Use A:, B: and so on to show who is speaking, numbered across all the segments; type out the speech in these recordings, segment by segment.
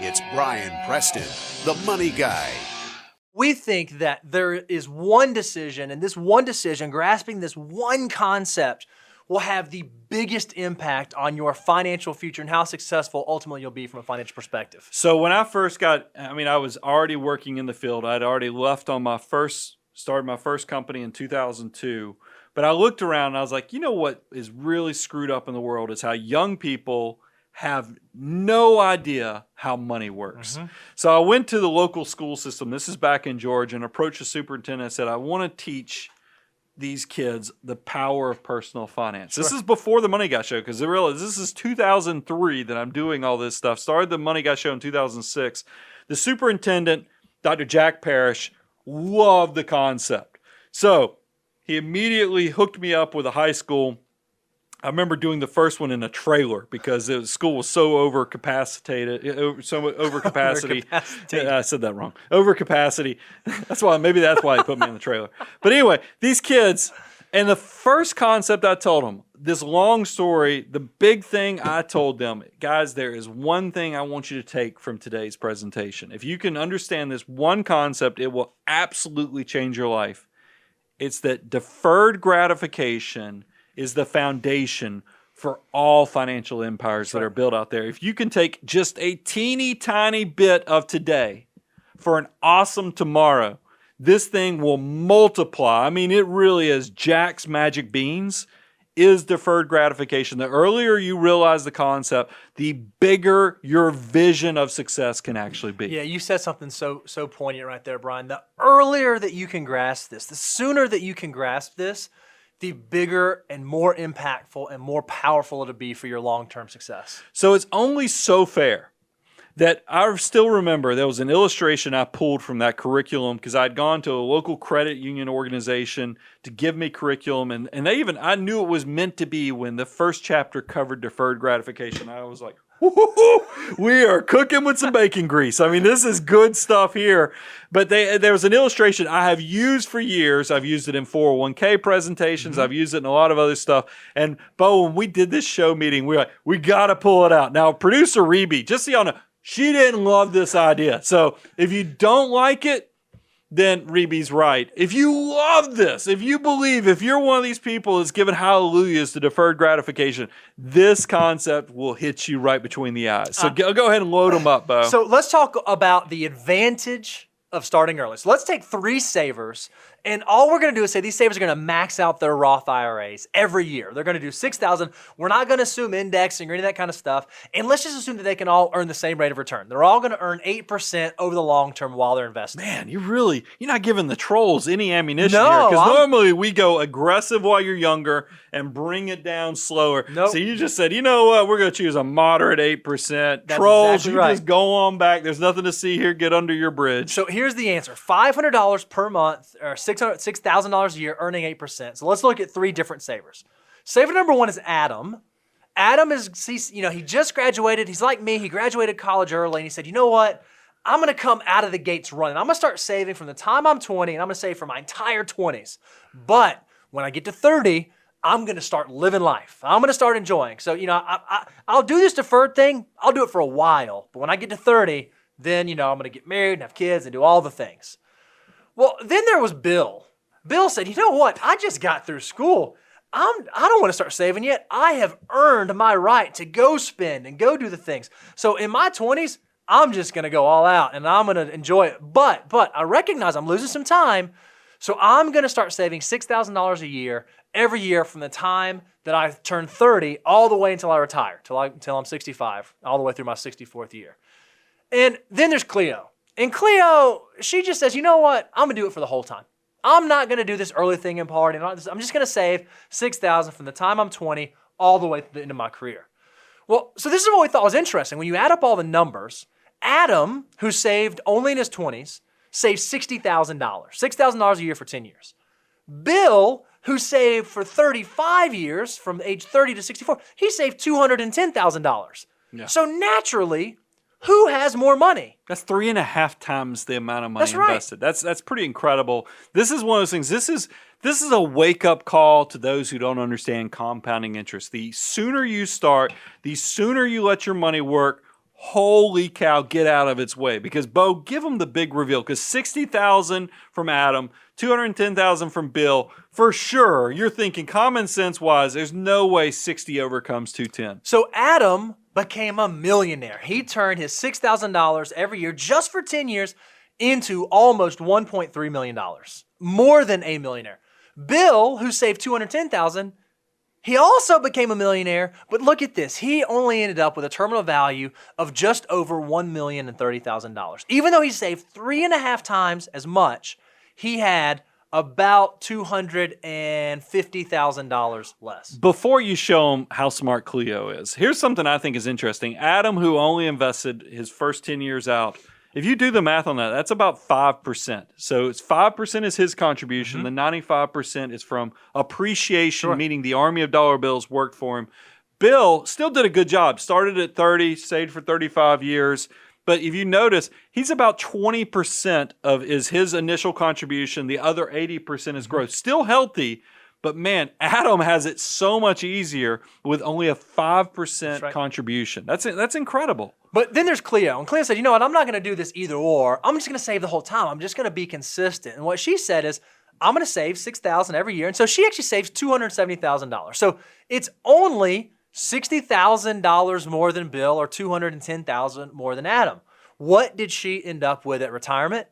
A: It's Brian Preston, the Money Guy.
B: We think that there is one decision, and this one decision, grasping this one concept, will have the biggest impact on your financial future and how successful ultimately you'll be from a financial perspective.
C: So when I first I was already working in the field. I'd already left on started my first company in 2002. But I looked around and I was like, you know what is really screwed up in the world is how young people have no idea how money works. Mm-hmm. So I went to the local school system, this is back in Georgia, and approached the superintendent and said, I want to teach these kids the power of personal finance. Sure. This is before the Money Guy Show, because I realized this is 2003 that I'm doing all this stuff. Started the Money Guy Show in 2006. The superintendent, Dr. Jack Parrish, loved the concept. So he immediately hooked me up with a high school. I remember doing the first one in a trailer because the school was so overcapacity. Yeah, I said that wrong. Overcapacity. That's why they put me in the trailer. But anyway, these kids, and the first concept I told them, this long story, the big thing I told them, guys, there is one thing I want you to take from today's presentation. If you can understand this one concept, it will absolutely change your life. It's that deferred gratification is the foundation for all financial empires that are built out there. If you can take just a teeny tiny bit of today for an awesome tomorrow, this thing will multiply. I mean, it really is. Jack's magic beans is deferred gratification. The earlier you realize the concept, the bigger your vision of success can actually be.
B: Yeah, you said something so poignant right there, Brian. The earlier that you can grasp this, the sooner that you can grasp this, the bigger and more impactful and more powerful it'll be for your long-term success.
C: So it's only so fair that I still remember there was an illustration I pulled from that curriculum because I'd gone to a local credit union organization to give me curriculum, and I knew it was meant to be when the first chapter covered deferred gratification. I was like, we are cooking with some bacon grease. I mean, this is good stuff here. But there was an illustration I have used for years. I've used it in 401k presentations. Mm-hmm. I've used it in a lot of other stuff. And Bo, when we did this show meeting, we were like, we got to pull it out. Now, producer Reby, just so y'all know, she didn't love this idea. So if you don't like it, then Reby's right. If you love this, if you believe, if you're one of these people that's given hallelujahs to deferred gratification, this concept will hit you right between the eyes. So go ahead and load them up, Bo.
B: So let's talk about the advantage of starting early. So let's take 3 savers, and all we're going to do is say these savers are going to max out their Roth IRAs every year. They're going to do $6,000. We're not going to assume indexing or any of that kind of stuff, and let's just assume that they can all earn the same rate of return. They're all going to earn 8% over the long term while they're investing.
C: Man, you're not giving the trolls any ammunition here, because normally we go aggressive while you're younger and bring it down slower.
B: Nope.
C: So you just said, you know what, we're going to choose a moderate 8%.
B: That's
C: Trolls,
B: exactly
C: you
B: right.
C: Just go on back. There's nothing to see here. Get under your bridge.
B: So here's the answer. $500 per month, or $6,000 a year, earning 8%. So let's look at 3 different savers. Saver number 1 is Adam. Adam he just graduated. He's like me. He graduated college early, and he said, you know what? I'm going to come out of the gates running. I'm going to start saving from the time I'm 20, and I'm going to save for my entire 20s. But when I get to 30, I'm going to start living life. I'm going to start enjoying. So, I'll do this deferred thing. I'll do it for a while. But when I get to 30, then, I'm going to get married and have kids and do all the things. Well, then there was Bill. Bill said, you know what? I just got through school. I don't want to start saving yet. I have earned my right to go spend and go do the things. So in my 20s, I'm just going to go all out and I'm going to enjoy it. But I recognize I'm losing some time. So I'm going to start saving $6,000 a year every year from the time that I turn 30 all the way until I retire, until I'm 65, all the way through my 64th year. And then there's Cleo. And Cleo, she just says, you know what? I'm going to do it for the whole time. I'm not going to do this early thing and party. I'm just going to save $6,000 from the time I'm 20 all the way to the end of my career. Well, so this is what we thought was interesting. When you add up all the numbers, Adam, who saved only in his 20s, saved $60,000, $6,000 a year for 10 years. Bill, who saved for 35 years from age 30 to 64, he saved $210,000. Yeah. So naturally, who has more money?
C: That's 3.5 times the amount of money invested. That's pretty incredible. This is one of those things. This is a wake-up call to those who don't understand compounding interest. The sooner you start, the sooner you let your money work, holy cow, get out of its way. Because, Bo, give them the big reveal. Because 60,000 from Adam, 210,000 from Bill. For sure, you're thinking common sense wise, there's no way 60 overcomes 210.
B: So Adam became a millionaire. He turned his $6,000 every year just for 10 years into almost $1.3 million. More than a millionaire. Bill, who saved $210,000, he also became a millionaire, but look at this. He only ended up with a terminal value of just over $1,030,000. Even though he saved 3.5 times as much, he had about $250,000 less.
C: Before you show them how smart Cleo is, here's something I think is interesting. Adam, who only invested his first 10 years out, if you do the math on that, that's about 5%. So it's 5% is his contribution. The 95% is from appreciation, meaning the army of dollar bills worked for him. Bill still did a good job. Started at 30, stayed for 35 years. But if you notice, he's about 20% of his initial contribution. The other 80% is growth. Still healthy, but man, Adam has it so much easier with only a 5% contribution. That's incredible.
B: But then there's Cleo. And Cleo said, you know what, I'm not going to do this either or. I'm just going to save the whole time. I'm just going to be consistent. And what she said is, I'm going to save $6,000 every year. And so she actually saves $270,000. So it's only $60,000 more than Bill or $210,000 more than Adam. What did she end up with at retirement?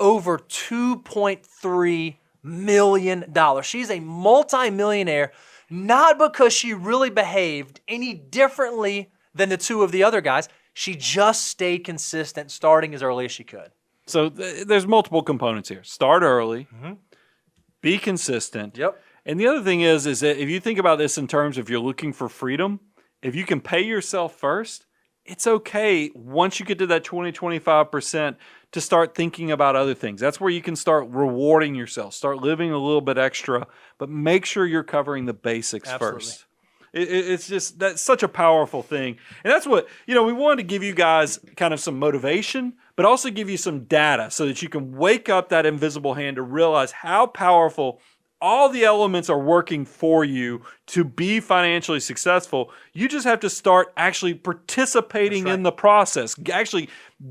B: Over $2.3 million. She's a multimillionaire, not because she really behaved any differently than the two of the other guys. She just stayed consistent, starting as early as she could.
C: So there's multiple components here. Start early, be consistent.
B: Yep.
C: And the other thing is that if you think about this in terms of you're looking for freedom, if you can pay yourself first, it's okay once you get to that 20-25% to start thinking about other things. That's where you can start rewarding yourself, start living a little bit extra, but make sure you're covering the basics first. It's just, that's such a powerful thing. And that's what, we wanted to give you guys kind of some motivation, but also give you some data so that you can wake up that invisible hand to realize how powerful all the elements are working for you to be financially successful. You just have to start actually participating in the process. Actually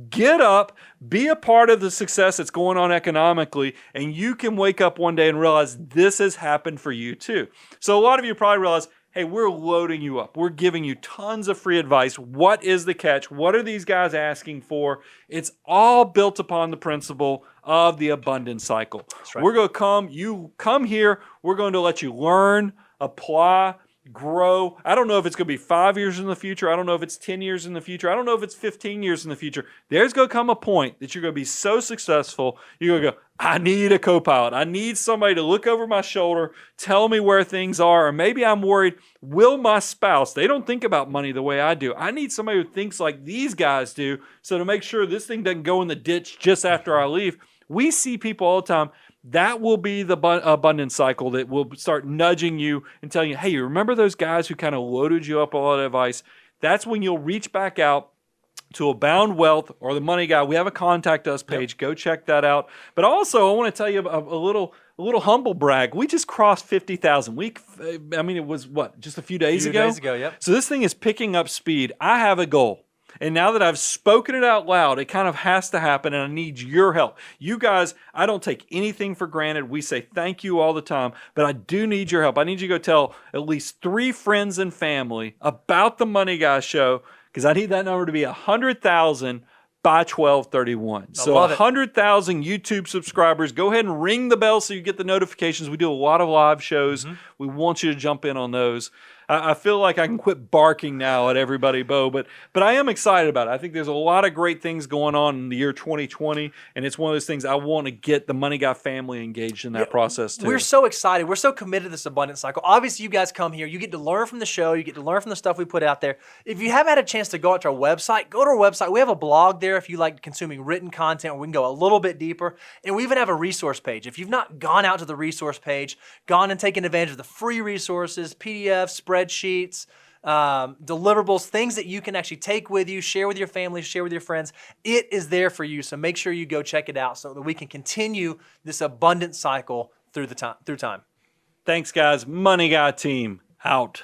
C: get up, be a part of the success that's going on economically, and you can wake up one day and realize this has happened for you too. So a lot of you probably realize, hey, we're loading you up. We're giving you tons of free advice. What is the catch? What are these guys asking for? It's all built upon the principle of the abundance cycle. We're going to you come here, we're going to let you learn, apply, grow. I don't know if it's going to be 5 years in the future. I don't know if it's 10 years in the future. I don't know if it's 15 years in the future. There's going to come a point that you're going to be so successful, you're going to go, I need a co-pilot. I need somebody to look over my shoulder, tell me where things are, or maybe I'm worried, will my spouse, they don't think about money the way I do. I need somebody who thinks like these guys do, so to make sure this thing doesn't go in the ditch just after I leave. We see people all the time. That will be the abundance cycle that will start nudging you and telling you, hey, you remember those guys who kind of loaded you up with a lot of advice? That's when you'll reach back out to Abound Wealth or the Money Guy. We have a contact us page. Yep. Go check that out. But also, I want to tell you a little humble brag. We just crossed 50,000. It was just a few days ago?
B: Yep.
C: So this thing is picking up speed. I have a goal. And now that I've spoken it out loud, it kind of has to happen, and I need your help. You guys, I don't take anything for granted. We say thank you all the time, but I do need your help. I need you to go tell at least 3 friends and family about the Money Guy Show, because I need that number to be 100,000 by 12/31. So 100,000 YouTube subscribers. Go ahead and ring the bell so you get the notifications. We do a lot of live shows. We want you to jump in on those. I feel like I can quit barking now at everybody, Bo, but I am excited about it. I think there's a lot of great things going on in the year 2020, and it's one of those things I want to get the Money Guy family engaged in that process too.
B: We're so excited. We're so committed to this abundance cycle. Obviously, you guys come here. You get to learn from the show. You get to learn from the stuff we put out there. If you haven't had a chance to go out to our website, go to our website. We have a blog there if you like consuming written content where we can go a little bit deeper. And we even have a resource page. If you've not gone out to the resource page, gone and taken advantage of the free resources, PDFs, spreadsheets, deliverables, things that you can actually take with you, share with your family, share with your friends. It is there for you. So make sure you go check it out so that we can continue this abundant cycle through time. Thanks, guys. Money Guy team out.